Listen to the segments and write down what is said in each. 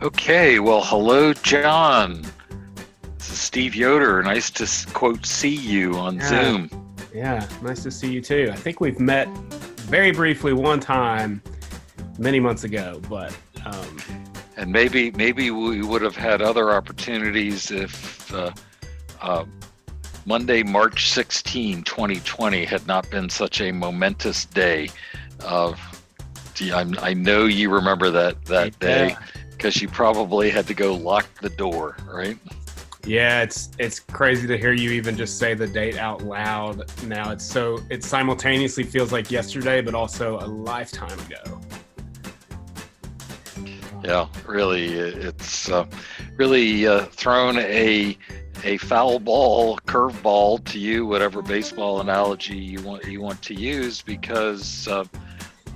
Okay, well, hello, John. This is Steve Yoder. Nice to, quote, see you on Zoom. Yeah, nice to see you too. I think we've met very briefly one time many months ago, but... And maybe we would have had other opportunities if Monday, March 16, 2020 had not been such a momentous day. I know you remember that day because you probably had to go lock the door, right? Yeah, it's crazy to hear you even just say the date out loud now. It simultaneously feels like yesterday, but also a lifetime ago. Yeah, really, it's really thrown a foul ball, curve ball to you, whatever baseball analogy you want to use, because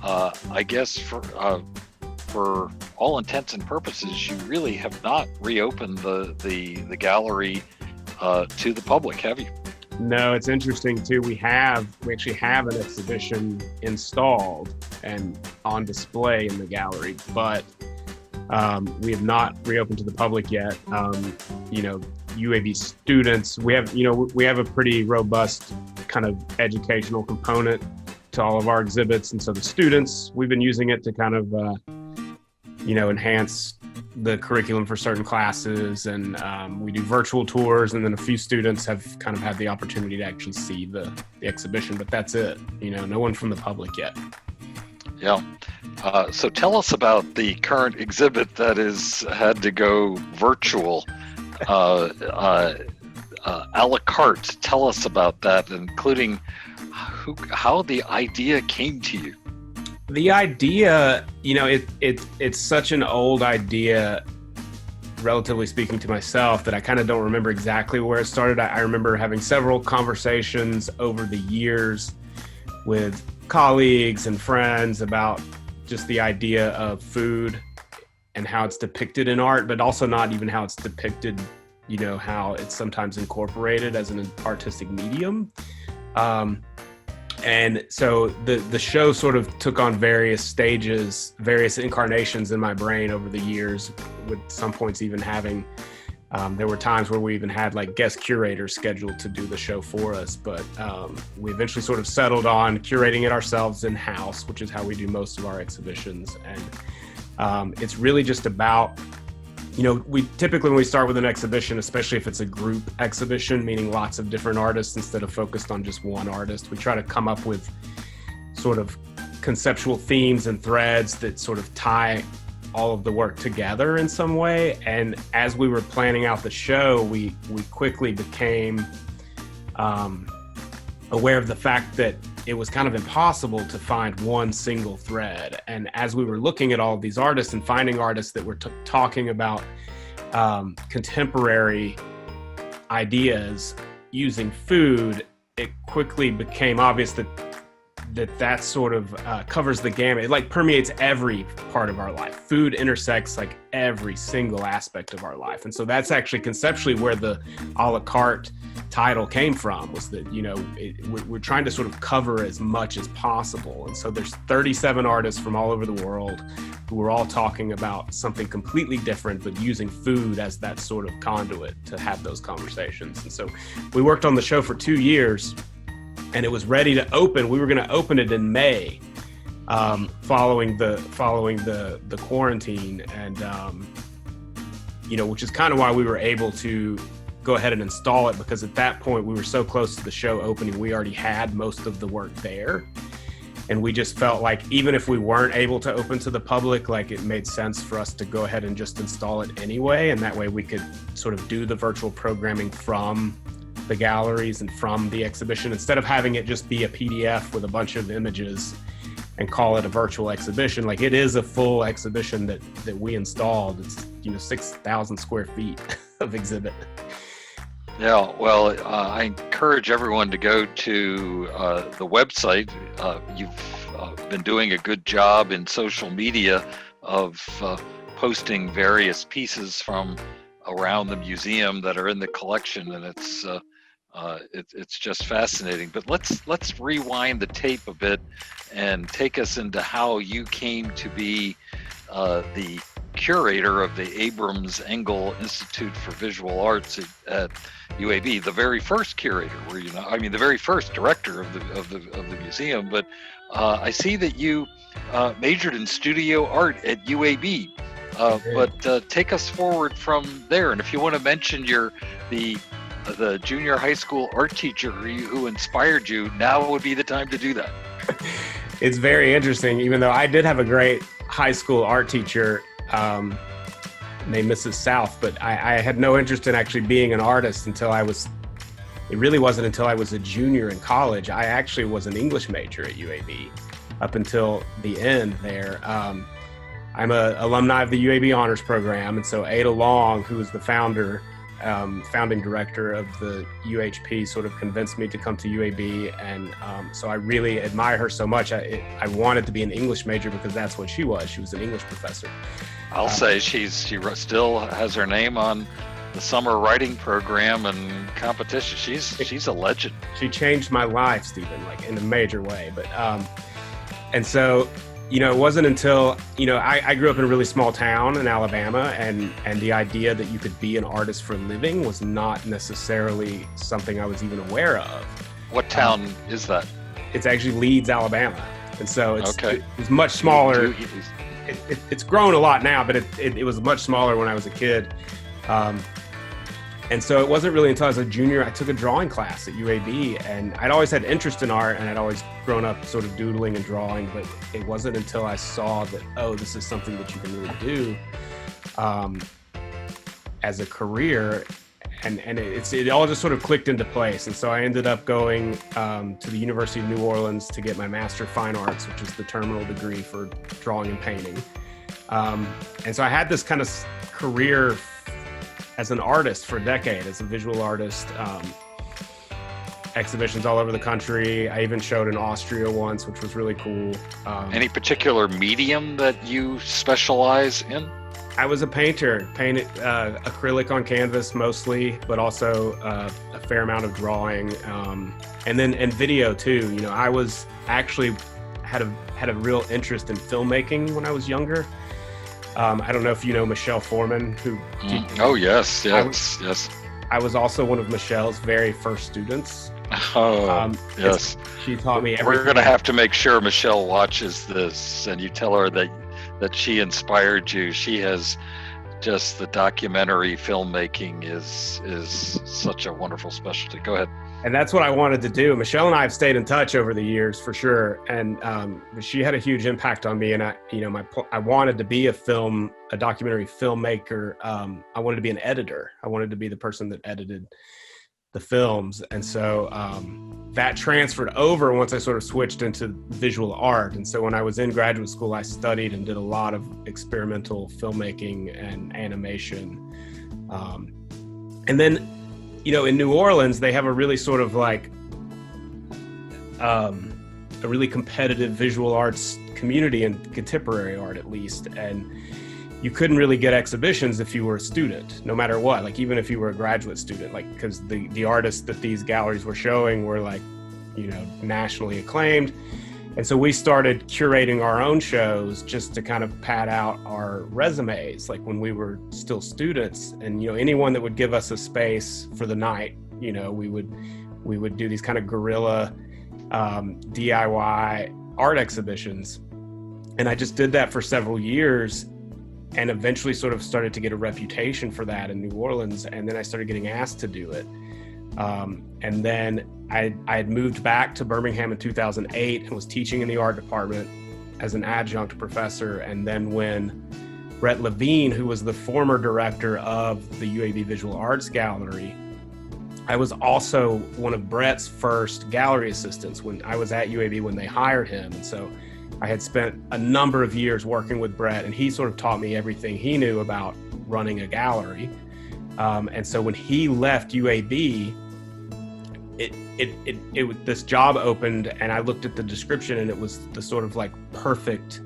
I guess for all intents and purposes, you really have not reopened the gallery to the public, have you? No, it's interesting too. We actually have an exhibition installed and on display in the gallery, but we have not reopened to the public yet. UAV students, we have a pretty robust kind of educational component to all of our exhibits, and so the students, we've been using it to kind of enhance the curriculum for certain classes, and we do virtual tours, and then a few students have kind of had the opportunity to actually see the exhibition, but that's it. No one from the public yet. Yeah. So tell us about the current exhibit that had to go virtual, a la carte. Tell us about that, including how the idea came to you. The idea, it's such an old idea, relatively speaking to myself, that I kind of don't remember exactly where it started. I remember having several conversations over the years with colleagues and friends about just the idea of food and how it's depicted in art, but also not even how it's depicted, how it's sometimes incorporated as an artistic medium. And so the show sort of took on various stages, various incarnations in my brain over the years, with some points even having, there were times where we even had like guest curators scheduled to do the show for us, but we eventually sort of settled on curating it ourselves in-house, which is how we do most of our exhibitions. And it's really just about, we typically, when we start with an exhibition, especially if it's a group exhibition, meaning lots of different artists instead of focused on just one artist, we try to come up with sort of conceptual themes and threads that sort of tie all of the work together in some way. And as we were planning out the show, we quickly became aware of the fact that it was kind of impossible to find one single thread. And as we were looking at all of these artists and finding artists that were talking about contemporary ideas using food, it quickly became obvious that sort of covers the gamut. It like permeates every part of our life. Food intersects like every single aspect of our life. And so that's actually conceptually where the a la carte title came from, was that, we're trying to sort of cover as much as possible. And so there's 37 artists from all over the world who are all talking about something completely different, but using food as that sort of conduit to have those conversations. And so we worked on the show for 2 years, and it was ready to open. We were going to open it in May, following the quarantine, and which is kind of why we were able to go ahead and install it, because at that point we were so close to the show opening, we already had most of the work there, and we just felt like even if we weren't able to open to the public, like it made sense for us to go ahead and just install it anyway, and that way we could sort of do the virtual programming from the galleries and from the exhibition, instead of having it just be a PDF with a bunch of images and call it a virtual exhibition. Like, it is a full exhibition that we installed. It's 6,000 square feet of exhibit. Yeah, well, I encourage everyone to go to the website. You've been doing a good job in social media of posting various pieces from around the museum that are in the collection, and it's just fascinating. But let's rewind the tape a bit and take us into how you came to be the curator of the Abrams Engel Institute for Visual Arts at UAB, the very first curator, the very first director of the museum. But I see that you majored in studio art at UAB. But take us forward from there, and if you want to mention the junior high school art teacher who inspired you, now would be the time to do that. It's very interesting, even though I did have a great high school art teacher named Mrs. South, but I had no interest in actually being an artist it really wasn't until I was a junior in college. I actually was an English major at UAB up until the end there. I'm an alumni of the UAB Honors Program, and so Ada Long, who was the founding director of the UHP, sort of convinced me to come to UAB, and so I really admire her so much. I wanted to be an English major because that's what she was. She was an English professor. I'll say she still has her name on the summer writing program and competition. She's a legend. She changed my life, Stephen, like in a major way. But and so, it wasn't until, I grew up in a really small town in Alabama, and the idea that you could be an artist for a living was not necessarily something I was even aware of. What town is that? It's actually Leeds, Alabama. And so it's much smaller. It's grown a lot now, but it was much smaller when I was a kid. And so it wasn't really until I was a junior, I took a drawing class at UAB, and I'd always had interest in art, and I'd always grown up sort of doodling and drawing, but it wasn't until I saw that, this is something that you can really do as a career, and it all just sort of clicked into place. And so I ended up going to the University of New Orleans to get my Master of Fine Arts, which is the terminal degree for drawing and painting. And so I had this kind of career as an artist for a decade, as a visual artist, exhibitions all over the country. I even showed in Austria once, which was really cool. Any particular medium that you specialize in? I was a painter, painted acrylic on canvas mostly, but also a fair amount of drawing, and video too. I was actually had a real interest in filmmaking when I was younger. I don't know if you know Michelle Foreman, who... Oh, yes. I was also one of Michelle's very first students. Oh, yes. She taught me everything. We're going to have to make sure Michelle watches this, and you tell her that she inspired you. She has just, the documentary filmmaking is such a wonderful specialty. Go ahead. And that's what I wanted to do. Michelle and I have stayed in touch over the years, for sure. And she had a huge impact on me. And I wanted to be a documentary filmmaker. I wanted to be an editor. I wanted to be the person that edited the films. And so that transferred over once I sort of switched into visual art. And so when I was in graduate school, I studied and did a lot of experimental filmmaking and animation. And then, in New Orleans, they have a really sort of like a really competitive visual arts community and contemporary art, at least. And you couldn't really get exhibitions if you were a student, no matter what, like even if you were a graduate student, like because the artists that these galleries were showing were like, nationally acclaimed. And so we started curating our own shows just to kind of pad out our resumes, like when we were still students. And, anyone that would give us a space for the night, we would do these kind of guerrilla DIY art exhibitions. And I just did that for several years and eventually sort of started to get a reputation for that in New Orleans. And then I started getting asked to do it. And then I had moved back to Birmingham in 2008 and was teaching in the art department as an adjunct professor. And then when Brett Levine, who was the former director of the UAB Visual Arts Gallery, I was also one of Brett's first gallery assistants when I was at UAB when they hired him. And so I had spent a number of years working with Brett, and he sort of taught me everything he knew about running a gallery. And so when he left UAB, this job opened, and I looked at the description, and it was the sort of like perfect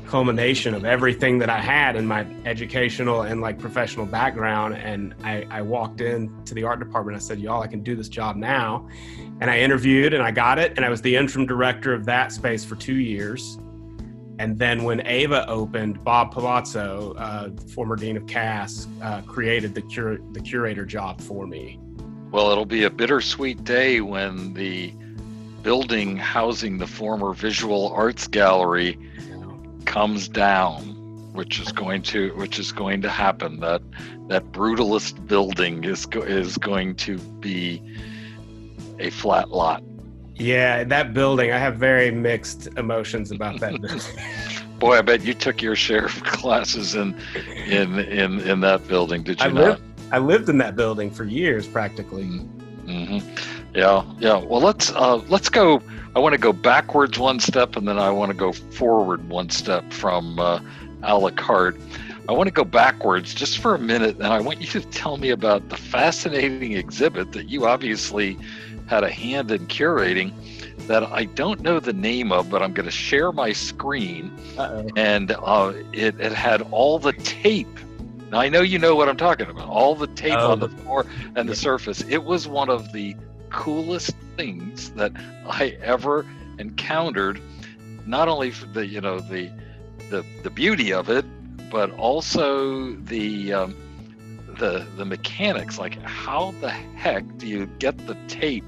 culmination of everything that I had in my educational and like professional background. And I walked into the art department. I said, y'all, I can do this job now. And I interviewed and I got it. And I was the interim director of that space for 2 years. And then when AEIVA opened, Bob Palazzo, former dean of Cass, created the curator job for me. Well, it'll be a bittersweet day when the building housing the former Visual Arts Gallery comes down, which is going to happen. That brutalist building is going to be a flat lot. Yeah, that building, I have very mixed emotions about that building. Boy, I bet you took your share of classes in that building, did you not? I lived in that building for years, practically. Mm-hmm. Yeah. Well, let's go. I want to go backwards one step, and then I want to go forward one step from a la carte. I want to go backwards just for a minute, and I want you to tell me about the fascinating exhibit that you obviously had a hand in curating that I don't know the name of, but I'm going to share my screen. Uh-oh. And it had all the tape. Now, I know you know what I'm talking about. All the tape on the floor and the surface. It was one of the coolest things that I ever encountered. Not only for the beauty of it, but also the mechanics. Like, how the heck do you get the tape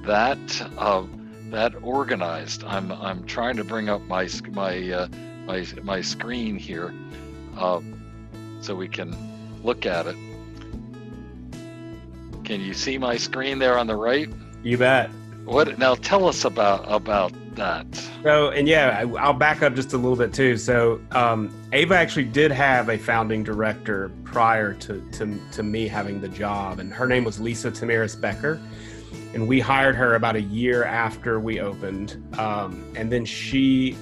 that organized? I'm trying to bring up my screen here. So we can look at it. Can you see my screen there on the right? You bet. Now tell us about that. So, and yeah, I'll back up just a little bit too. So AEIVA actually did have a founding director prior to me having the job, and her name was Lisa Tamiris Becker. And we hired her about a year after we opened. And then she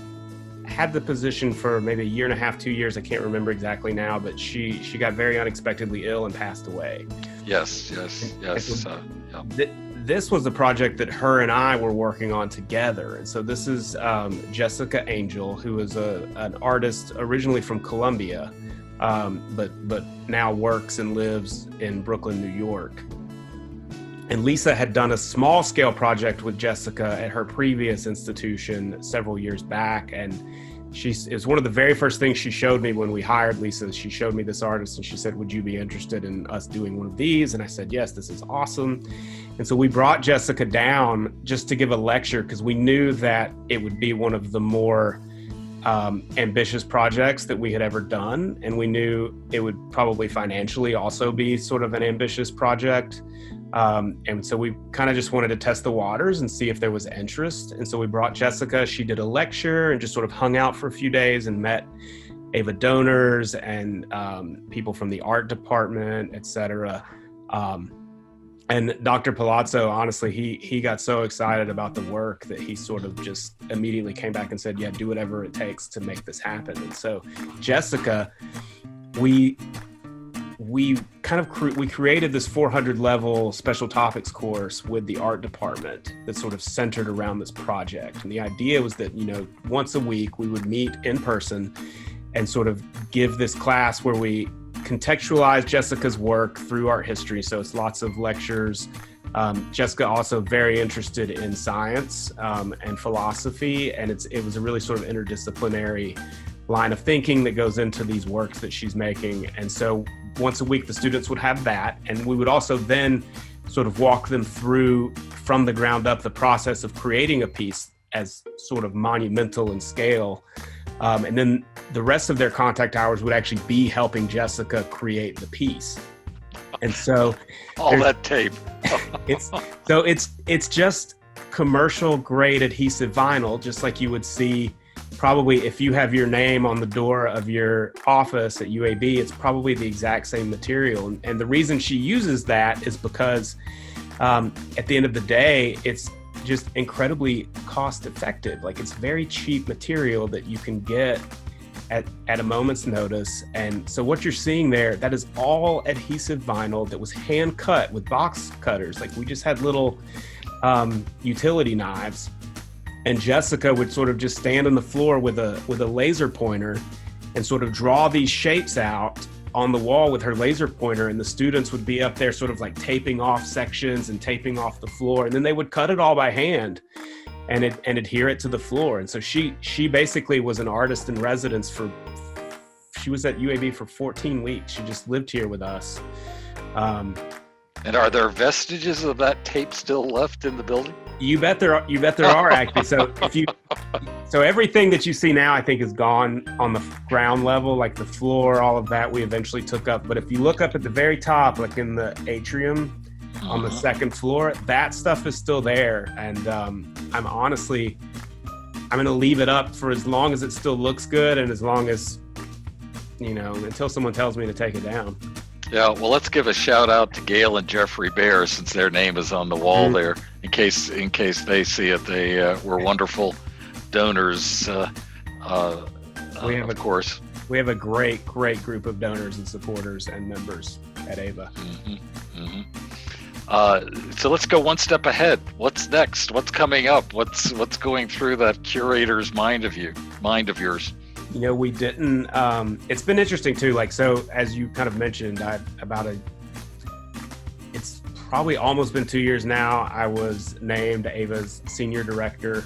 had the position for maybe a year and a half, 2 years. I can't remember exactly now, but she got very unexpectedly ill and passed away. Yes. This was a project that her and I were working on together. And so this is Jessica Angel, who is an artist originally from Colombia, but now works and lives in Brooklyn, New York. And Lisa had done a small scale project with Jessica at her previous institution several years back. And it was one of the very first things she showed me when we hired Lisa. She showed me this artist and she said, "Would you be interested in us doing one of these?" And I said, "Yes, this is awesome." And so we brought Jessica down just to give a lecture because we knew that it would be one of the more ambitious projects that we had ever done. And we knew it would probably financially also be sort of an ambitious project. And so we kind of just wanted to test the waters and see if there was interest. And so we brought Jessica. She did a lecture and just sort of hung out for a few days and met AEIVA donors and people from the art department, et cetera. And Dr. Palazzo, honestly, he got so excited about the work that he sort of just immediately came back and said, "Yeah, do whatever it takes to make this happen." And so Jessica, we created this 400 level special topics course with the art department that sort of centered around this project. And the idea was that, once a week we would meet in person and sort of give this class where we contextualize Jessica's work through art history. So it's lots of lectures. Jessica also very interested in science and philosophy. And it was a really sort of interdisciplinary line of thinking that goes into these works that she's making. And so once a week, the students would have that. And we would also then sort of walk them through from the ground up the process of creating a piece as sort of monumental in scale. And then the rest of their contact hours would actually be helping Jessica create the piece. And so all that tape. it's just commercial grade adhesive vinyl, just like you would see probably if you have your name on the door of your office at UAB, it's probably the exact same material. And the reason she uses that is because at the end of the day, it's just incredibly cost effective. Like, it's very cheap material that you can get at a moment's notice. And so what you're seeing there, that is all adhesive vinyl that was hand cut with box cutters. Like, we just had little utility knives. And Jessica would sort of just stand on the floor with a laser pointer and sort of draw these shapes out on the wall with her laser pointer. And the students would be up there sort of like taping off sections and taping off the floor. And then they would cut it all by hand. and adhere it to the floor. And so she basically was an artist in residence she was at UAB for 14 weeks. She just lived here with us. And are there vestiges of that tape still left in the building? You bet there are actually. So everything that you see now, I think, is gone on the ground level, like the floor, all of that we eventually took up. But if you look up at the very top, like in the atrium on the second floor, that stuff is still there. And I'm going to leave it up for as long as it still looks good, and as long as, until someone tells me to take it down. Yeah, well, let's give a shout out to Gail and Jeffrey Bear, since their name is on the wall there. In case they see it, they were wonderful donors. Of course, we have a great group of donors and supporters and members at AEIVA. So let's go one step ahead. What's next? What's coming up? What's going through that curator's mind of yours? We didn't, it's been interesting too. Like, so as you kind of mentioned, it's probably almost been 2 years now. I was named AEIVA's senior director.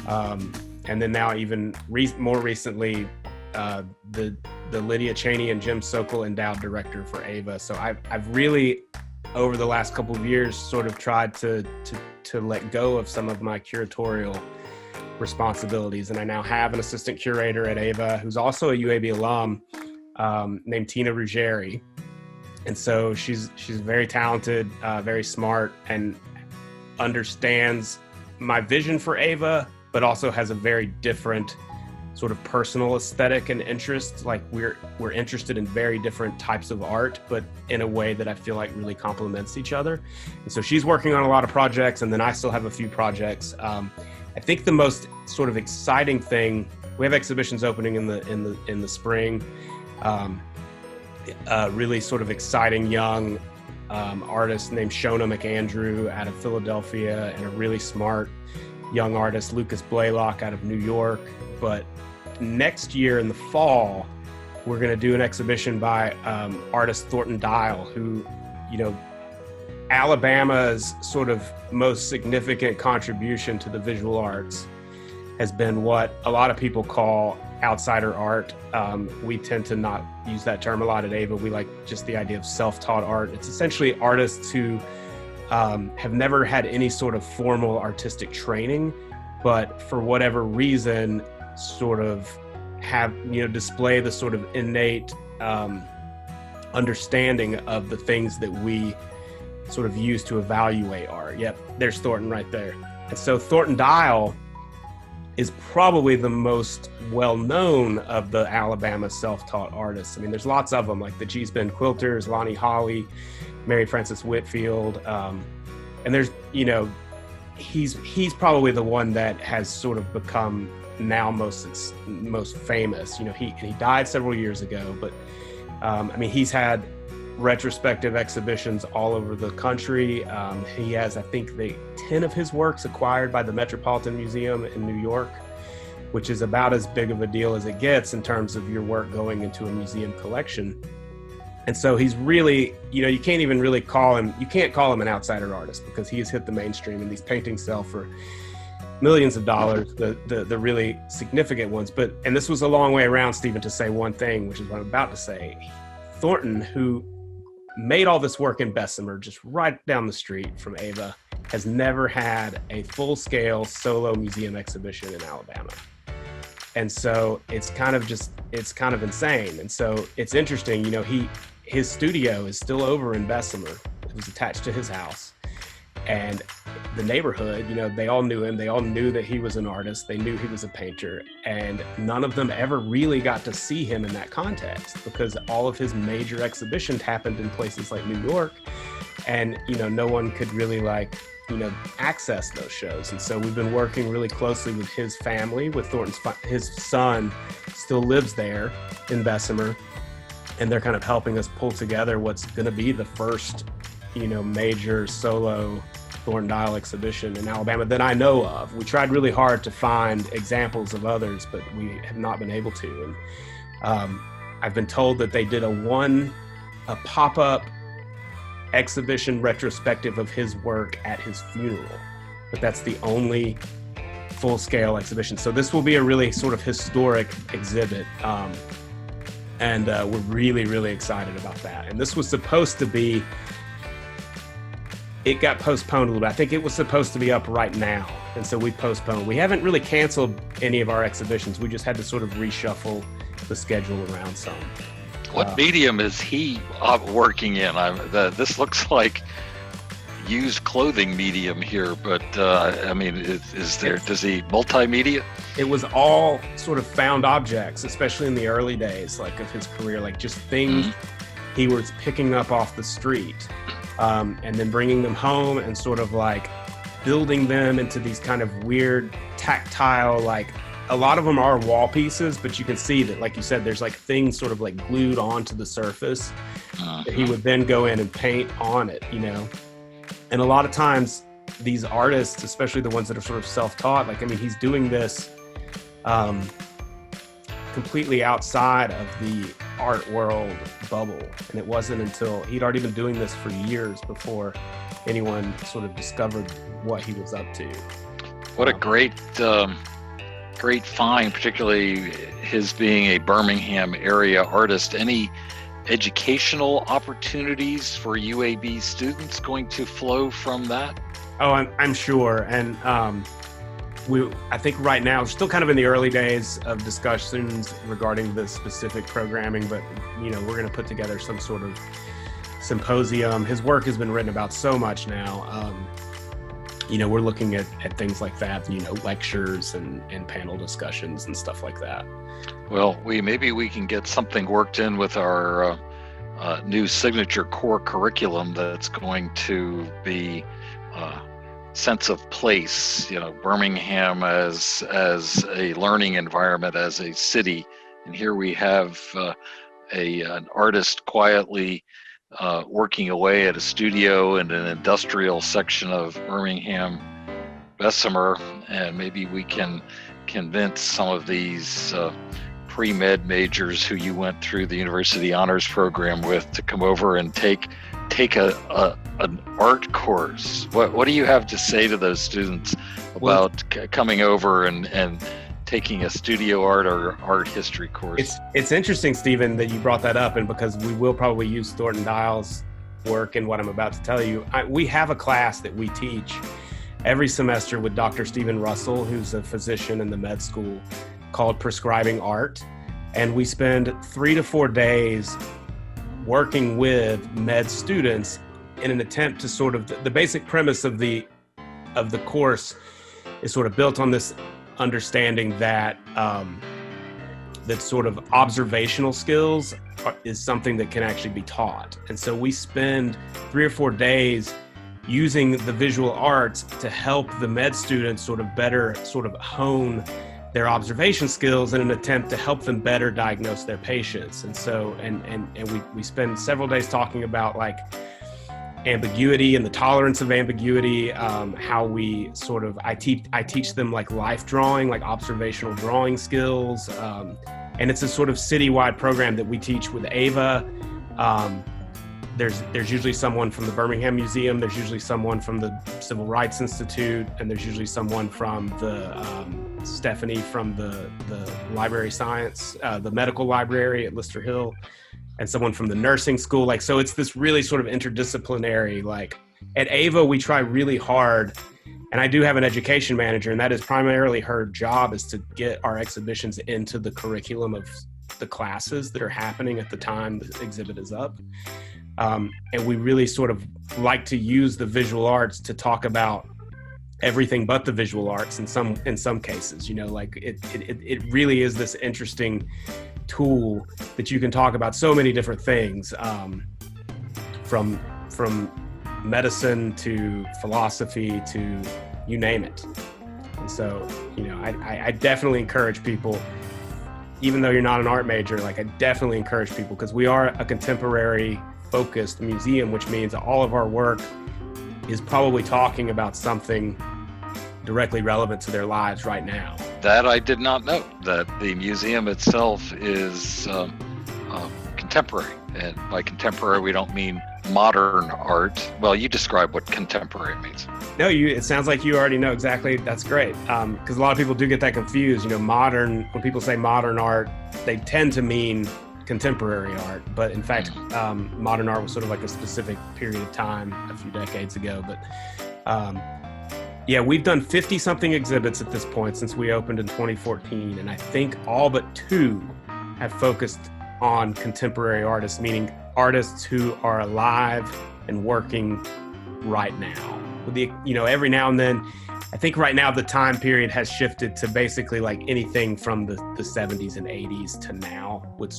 And then now even more recently, the Lydia Cheney and Jim Sokol endowed director for AEIVA. So I've really, over the last couple of years, sort of tried to let go of some of my curatorial responsibilities. And I now have an assistant curator at AEIVA who's also a UAB alum, named Tina Ruggieri. And so she's very talented, very smart, and understands my vision for AEIVA, but also has a very different sort of personal aesthetic and interest. Like we're interested in very different types of art, but in a way that I feel like really complements each other. And so she's working on a lot of projects, and then I still have a few projects. I think the most sort of exciting thing, we have exhibitions opening in the spring. Really sort of exciting young artist named Shona McAndrew out of Philadelphia, and a really smart young artist, Lucas Blaylock, out of New York. But next year in the fall, we're going to do an exhibition by artist Thornton Wilder, who, Alabama's sort of most significant contribution to the visual arts has been what a lot of people call outsider art. We tend to not use that term a lot at AEIVA. We like just the idea of self-taught art. It's essentially artists who have never had any sort of formal artistic training, but for whatever reason sort of have, display the sort of innate understanding of the things that we sort of use to evaluate art. Yep, there's Thornton right there. And so Thornton Wilder is probably the most well-known of the Alabama self-taught artists. I mean, there's lots of them, like the G-Spin Quilters, Lonnie Holly, Mary Frances Whitfield. And there's, he's probably the one that has sort of become now most famous. He died several years ago, but he's had retrospective exhibitions all over the country. He has, I think, 10 of his works acquired by the Metropolitan Museum in New York, which is about as big of a deal as it gets in terms of your work going into a museum collection. And so he's really, you can't even really call him an outsider artist, because he has hit the mainstream, and these paintings sell for millions of dollars, the really significant ones. And this was a long way around, Stephen, to say one thing, which is what I'm about to say. Thornton, who made all this work in Bessemer, just right down the street from AEIVA, has never had a full-scale solo museum exhibition in Alabama. And so it's kind of insane. And so it's interesting, his studio is still over in Bessemer. It was attached to his house. And the neighborhood, they all knew him. They all knew that he was an artist. They knew he was a painter. And none of them ever really got to see him in that context, because all of his major exhibitions happened in places like New York. And, no one could really access those shows. And so we've been working really closely with his family, with Thornton's, his son still lives there in Bessemer. And they're kind of helping us pull together what's going to be the first, major solo Thornton Wilder exhibition in Alabama that I know of. We tried really hard to find examples of others, but we have not been able to. And I've been told that they did a pop-up exhibition retrospective of his work at his funeral, but that's the only full-scale exhibition. So this will be a really sort of historic exhibit, and we're really, really excited about that. And this was supposed to be, it got postponed a little bit. I think it was supposed to be up right now, and so we postponed. We haven't really canceled any of our exhibitions. We just had to sort of reshuffle the schedule around some. What medium is he working in? This looks like used clothing medium here, but I mean, does he multimedia? It was all sort of found objects, especially in the early days, like of his career, like just things he was picking up off the street, and then bringing them home and sort of like building them into these kind of weird tactile, like a lot of them are wall pieces, but you can see that, like you said, there's like things sort of like glued onto the surface that he would then go in and paint on it, you know. And a lot of times these artists, especially the ones that are sort of self-taught, like, I mean, he's doing this completely outside of the art world bubble. And it wasn't until he'd already been doing this for years before anyone sort of discovered what he was up to. What a great find, particularly his being a Birmingham area artist. Any educational opportunities for UAB students going to flow from that? Oh, I'm sure. And I think right now we're still kind of in the early days of discussions regarding the specific programming, but you know, we're going to put together some sort of symposium. His work has been written about so much now. You know, we're looking at things like that, you know, lectures and panel discussions and stuff like that. Well, maybe we can get something worked in with our new signature core curriculum that's going to be sense of place, you know, Birmingham as a learning environment, as a city. And here we have an artist quietly working away at a studio in an industrial section of Birmingham, Bessemer, and maybe we can convince some of these pre-med majors who you went through the university honors program with to come over and take an art course. What do you have to say to those students about coming over and taking a studio art or art history course? It's interesting, Stephen, that you brought that up, and because we will probably use Thornton Dial's work in what I'm about to tell you. We have a class that we teach every semester with Dr. Stephen Russell, who's a physician in the med school, called Prescribing Art. And we spend 3 to 4 days working with med students in an attempt to sort of, the basic premise of the course is sort of built on this understanding that that sort of observational skills is something that can actually be taught. And so we spend 3 or 4 days using the visual arts to help the med students sort of better sort of hone their observation skills in an attempt to help them better diagnose their patients. And so, and we spend several days talking about like ambiguity and the tolerance of ambiguity, how we sort of, I teach them like life drawing, like observational drawing skills. And it's a sort of citywide program that we teach with AEIVA. There's usually someone from the Birmingham Museum, there's usually someone from the Civil Rights Institute, and there's usually someone from the, Stephanie from the library science, the medical library at Lister Hill, and someone from the nursing school. Like, so it's this really sort of interdisciplinary, like at AEIVA, we try really hard, and I do have an education manager, and that is primarily her job, is to get our exhibitions into the curriculum of the classes that are happening at the time the exhibit is up. And we really sort of like to use the visual arts to talk about everything but the visual arts in some cases, you know, like it really is this interesting tool that you can talk about so many different things, from medicine to philosophy to you name it. And so, you know, I definitely encourage people, even though you're not an art major, like I definitely encourage people, because we are a contemporary focused museum, which means all of our work is probably talking about something directly relevant to their lives right now. That I did not know, that the museum itself is contemporary. And by contemporary, we don't mean modern art. Well, you describe what contemporary means. No, it sounds like you already know exactly. That's great. Because a lot of people do get that confused. When people say modern art, they tend to mean contemporary art. But in fact, modern art was sort of like a specific period of time a few decades ago. But yeah, we've done 50 something exhibits at this point since we opened in 2014. And I think all but 2 have focused on contemporary artists, meaning artists who are alive and working right now. Every now and then, I think right now the time period has shifted to basically like anything from the 70s and 80s to now would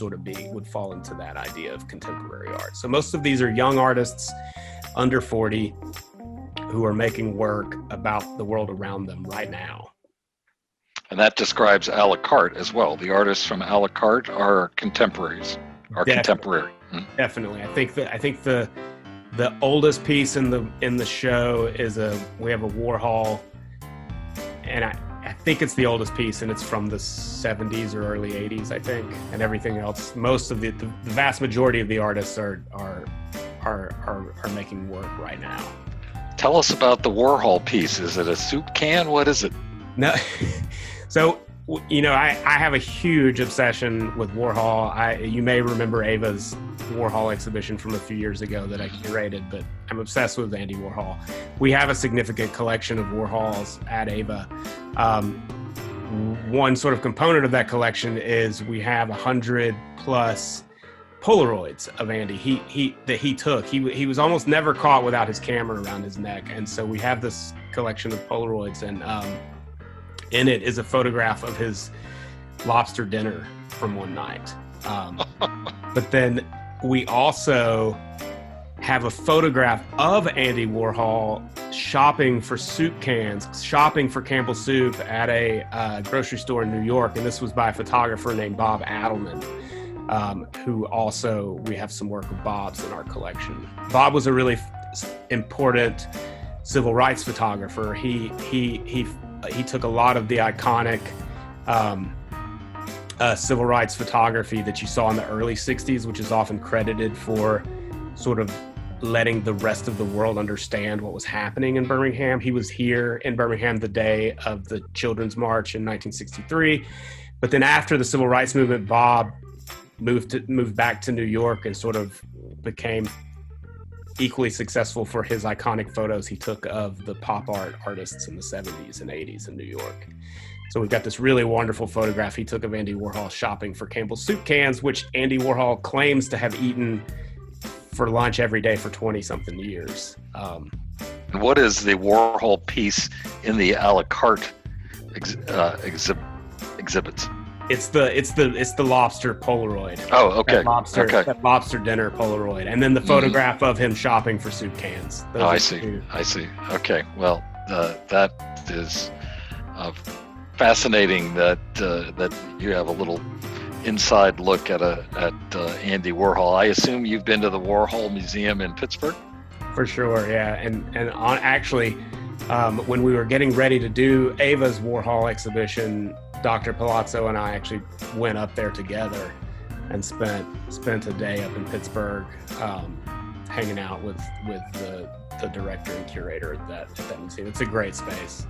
fall into that idea of contemporary art. So most of these are young artists under 40 who are making work about the world around them right now. And that describes a la carte as well. The artists from a la carte are contemporaries, contemporary. Definitely. I think the oldest piece in the show is we have a Warhol, and I think it's the oldest piece, and it's from the 70s or early 80s, I think. And everything else, most of the vast majority of the artists are making work right now. Tell us about the Warhol piece. Is it a soup can? What is it? No. So, I have a huge obsession with Warhol. You may remember Ava's Warhol exhibition from a few years ago that I curated, but I'm obsessed with Andy Warhol. We have a significant collection of Warhols at AEIVA. One sort of component of that collection is we have 100 plus Polaroids of Andy that he took. He was almost never caught without his camera around his neck, and so we have this collection of Polaroids, and in it is a photograph of his lobster dinner from one night. But then we also have a photograph of Andy Warhol shopping for soup cans, shopping for Campbell soup at a grocery store in New York. And this was by a photographer named Bob Adelman, who also, we have some work of Bob's in our collection. Bob was a really important civil rights photographer. He took a lot of the iconic civil rights photography that you saw in the early 60s, which is often credited for sort of letting the rest of the world understand what was happening in Birmingham. He was here in Birmingham the day of the Children's March in 1963. But then after the civil rights movement, Bob moved back to New York and sort of became equally successful for his iconic photos he took of the pop art artists in the 70s and 80s in New York. So we've got this really wonderful photograph he took of Andy Warhol shopping for Campbell soup cans, which Andy Warhol claims to have eaten for lunch every day for 20-something years. And what is the Warhol piece in the a la carte exhibits? It's the lobster Polaroid. Oh, okay. That lobster dinner Polaroid, and then the photograph of him shopping for soup cans. I see. Okay. Well, that is fascinating that you have a little inside look at Andy Warhol. I assume you've been to the Warhol Museum in Pittsburgh? For sure, yeah. And when we were getting ready to do AEIVA's Warhol exhibition, Dr. Palazzo and I actually went up there together and spent a day up in Pittsburgh, hanging out with the director and curator at that museum. It's a great space.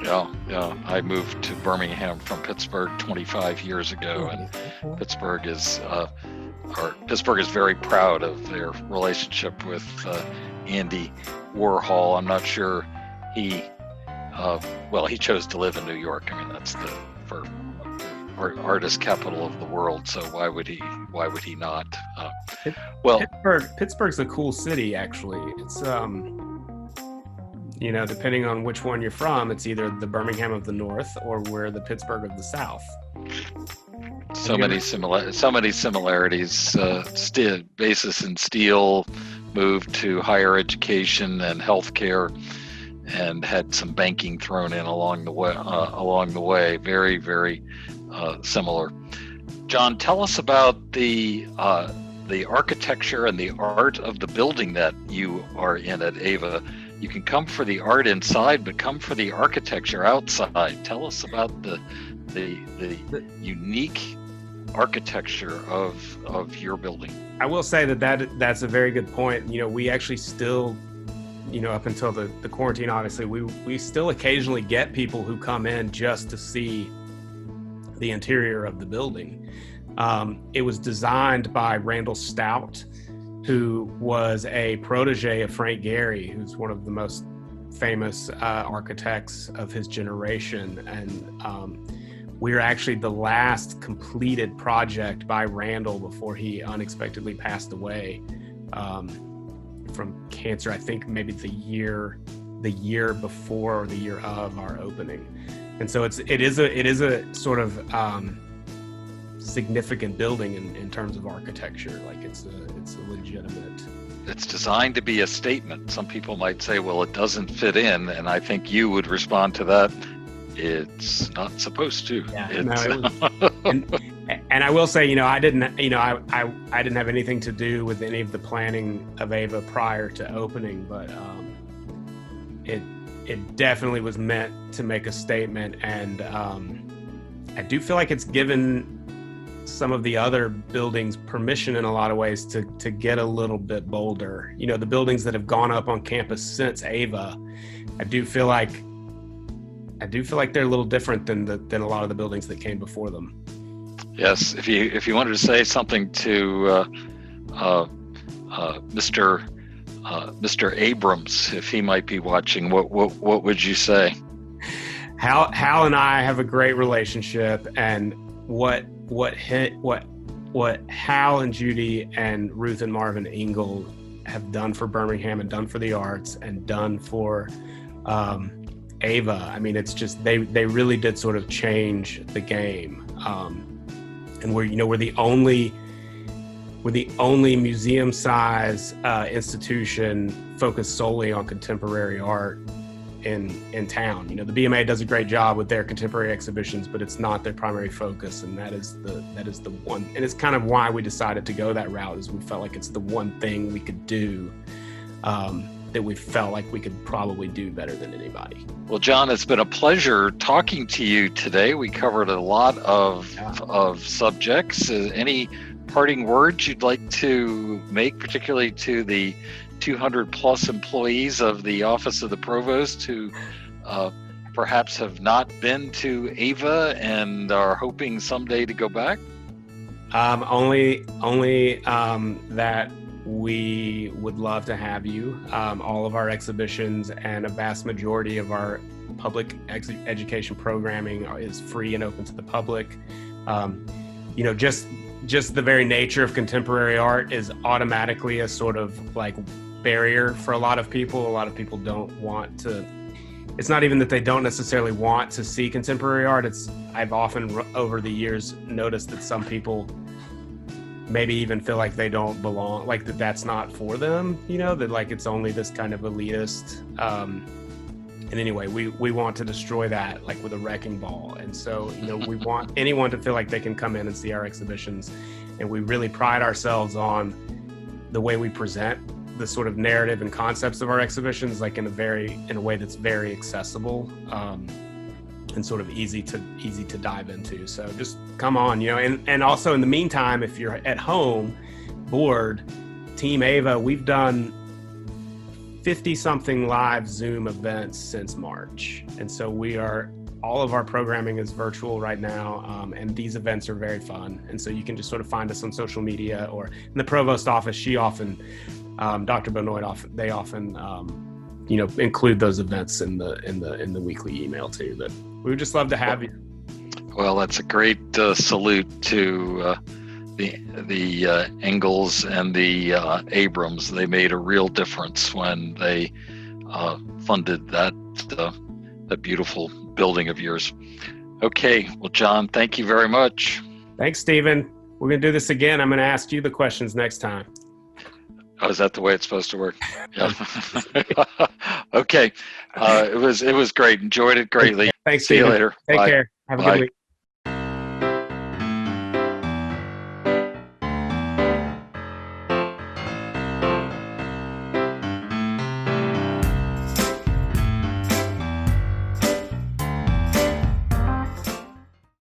Yeah. I moved to Birmingham from Pittsburgh 25 years ago, and Pittsburgh is very proud of their relationship with Andy Warhol. I'm not sure he chose to live in New York. I mean, that's the artist capital of the world. So why would he not? Pittsburgh's a cool city, actually. It's depending on which one you're from, it's either the Birmingham of the North or we're the Pittsburgh of the South. So many similarities. Basis in steel, moved to higher education and healthcare, and had some banking thrown in along the way. Very, very similar. John, tell us about the architecture and the art of the building that you are in at AEIVA. You can come for the art inside, but come for the architecture outside. Tell us about the unique architecture of your building. I will say that's a very good point. We actually still up until the quarantine, obviously, we still occasionally get people who come in just to see the interior of the building. It was designed by Randall Stout, who was a protege of Frank Gehry, who's one of the most famous architects of his generation. And we're actually the last completed project by Randall before he unexpectedly passed away from cancer. I think maybe the year before or the year of our opening. And so it is a sort of significant building in terms of architecture. Like it's a legitimate. It's designed to be a statement. Some people might say, well, it doesn't fit in, and I think you would respond to that. It's not supposed to. Yeah, and I will say, I didn't have anything to do with any of the planning of AEIVA prior to opening, but it definitely was meant to make a statement, and I do feel like it's given some of the other buildings permission in a lot of ways to get a little bit bolder. The buildings that have gone up on campus since AEIVA, I do feel like they're a little different than a lot of the buildings that came before them. Yes, if you wanted to say something to Mr. Abrams, if he might be watching, what would you say? Hal and I have a great relationship, and what Hal and Judy and Ruth and Marvin Engel have done for Birmingham and done for the arts and done for AEIVA. I mean, it's just they really did sort of change the game, and we're the only museum size institution focused solely on contemporary art in town. The BMA does a great job with their contemporary exhibitions, but it's not their primary focus, and that is the one. And it's kind of why we decided to go that route, is we felt like it's the one thing we could do that we felt like we could probably do better than anybody. Well, John, it's been a pleasure talking to you today. We covered a lot of subjects. Any parting words you'd like to make, particularly to the 200 plus employees of the Office of the Provost who perhaps have not been to AEIVA and are hoping someday to go back? Only that we would love to have you. All of our exhibitions and a vast majority of our public education programming is free and open to the public. Just the very nature of contemporary art is automatically a sort of like barrier for a lot of people. A lot of people don't want to. It's not even that they don't necessarily want to see contemporary art. I've often over the years noticed that some people maybe even feel like they don't belong, like that's not for them, that like it's only this kind of elitist. And anyway, we want to destroy that like with a wrecking ball. And so, we want anyone to feel like they can come in and see our exhibitions. And we really pride ourselves on the way we present the sort of narrative and concepts of our exhibitions, like in a way that's very accessible, and sort of easy to dive into. So just come on, and also in the meantime, if you're at home bored, Team AEIVA, we've done 50 something live Zoom events since March. And so all of our programming is virtual right now. And these events are very fun. And so you can just sort of find us on social media, or in the provost office. She often, Dr. Benoit, they often, include those events in the weekly email too. But we would just love to have you. Well, that's a great salute to the Engels and the Abrams. They made a real difference when they funded that beautiful building of yours. Okay, well, John, thank you very much. Thanks, Stephen. We're going to do this again. I'm going to ask you the questions next time. Oh, is that the way it's supposed to work? Yeah. Okay. It was great. Enjoyed it greatly. Thanks, See Stephen. you later. Take Bye. care. Have a Bye. good week.